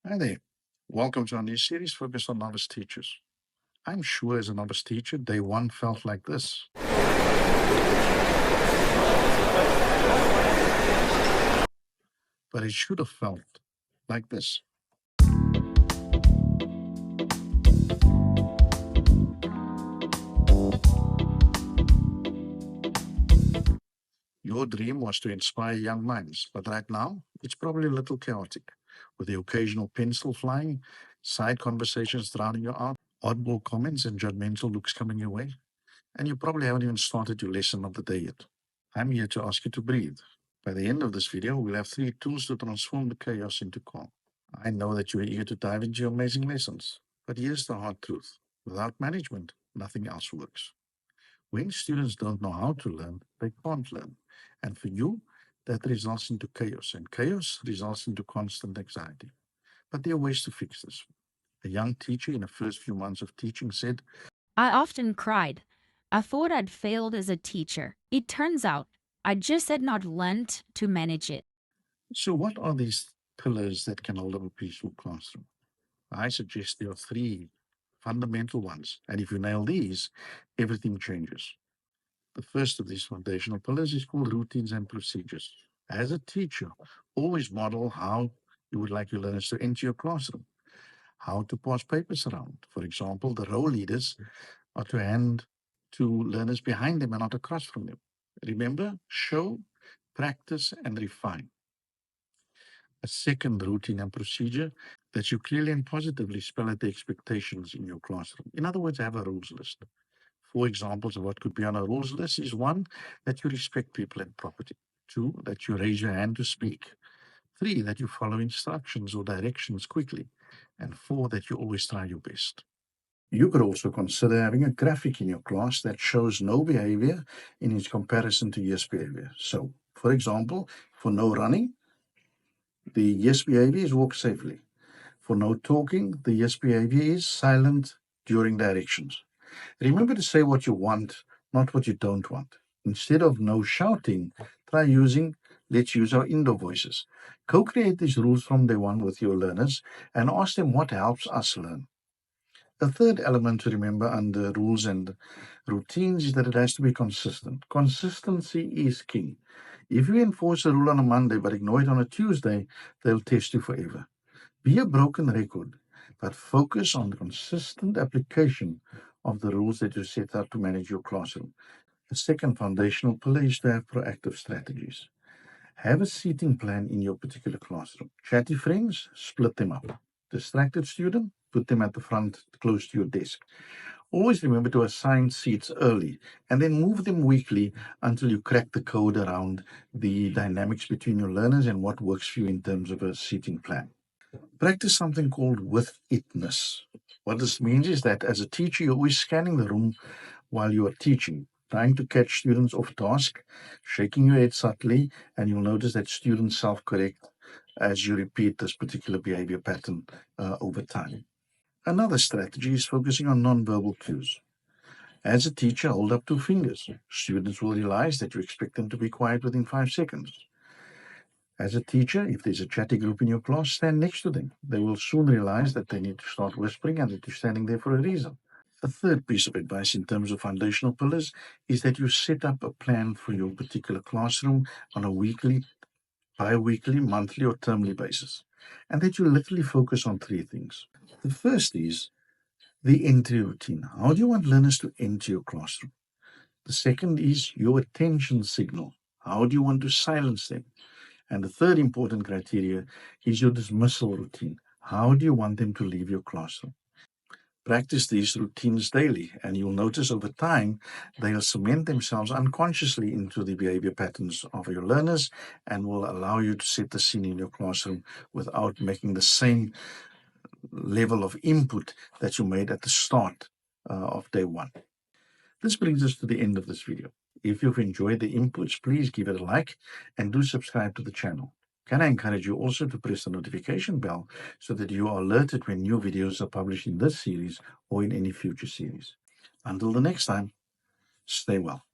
Hi there. Welcome to our new series focused on novice teachers. I'm sure as a novice teacher, day one felt like this. But it should have felt like this. Your dream was to inspire young minds, but right now, it's probably a little chaotic, with the occasional pencil flying, side conversations drowning you out, oddball comments and judgmental looks coming your way, and you probably haven't even started your lesson of the day yet. I'm here to ask you to breathe. By the end of this video, we'll have 3 tools to transform the chaos into calm. I know that you are eager to dive into your amazing lessons, but here's the hard truth. Without management, nothing else works. When students don't know how to learn, they can't learn. And for you, that results into chaos, and chaos results into constant anxiety. But there are ways to fix this. A young teacher in the first few months of teaching said, I often cried. I thought I'd failed as a teacher. It turns out I just had not learned to manage it. so what are these pillars that can hold up a peaceful classroom? I suggest there are 3 fundamental ones. And if you nail these, everything changes. The first of these foundational pillars is called routines and procedures. As a teacher, always model how you would like your learners to enter your classroom, how to pass papers around. For example, the role leaders are to hand to learners behind them and not across from them. Remember, show, practice, and refine. A second routine and procedure that you clearly and positively spell out the expectations in your classroom. In other words, have a rules list. 4 examples of what could be on a rules list is 1, that you respect people and property. 2, that you raise your hand to speak. 3, that you follow instructions or directions quickly. And 4, that you always try your best. You could also consider having a graphic in your class that shows no behavior in its comparison to yes behavior. So, for example, for no running, the yes behavior is walk safely. For no talking, the yes behavior is silent during directions. Remember to say what you want, not what you don't want. Instead of no shouting, try using let's use our indoor voices. Co-create these rules from day one with your learners and ask them what helps us learn. The third element to remember under rules and routines is that it has to be consistent. Consistency is king. If you enforce a rule on a Monday but ignore it on a Tuesday, they'll test you forever. Be a broken record, but focus on the consistent application of the rules that you set out to manage your classroom. The second foundational pillar is to have proactive strategies. Have a seating plan in your particular classroom. Chatty friends, split them up. Distracted student, put them at the front close to your desk. Always remember to assign seats early and then move them weekly until you crack the code around the dynamics between your learners and what works for you in terms of a seating plan. Practice something called with itness. What this means is that as a teacher, you're always scanning the room while you are teaching, trying to catch students off task, shaking your head subtly, and you'll notice that students self-correct as you repeat this particular behavior pattern over time. Another strategy is focusing on nonverbal cues. As a teacher, hold up 2 fingers. Students will realize that you expect them to be quiet within 5 seconds. As a teacher, if there's a chatty group in your class, stand next to them. They will soon realize that they need to start whispering and that you're standing there for a reason. A third piece of advice in terms of foundational pillars is that you set up a plan for your particular classroom on a weekly, bi-weekly, monthly, or termly basis, and that you literally focus on 3 things. The first is the entry routine. How do you want learners to enter your classroom? The second is your attention signal. How do you want to silence them? And the third important criteria is your dismissal routine. How do you want them to leave your classroom? Practice these routines daily, and you'll notice over time they'll cement themselves unconsciously into the behavior patterns of your learners and will allow you to set the scene in your classroom without making the same level of input that you made at the start of day one. This brings us to the end of this video. If you've enjoyed the inputs, please give it a like and do subscribe to the channel. Can I encourage you also to press the notification bell so that you are alerted when new videos are published in this series or in any future series. Until the next time, stay well.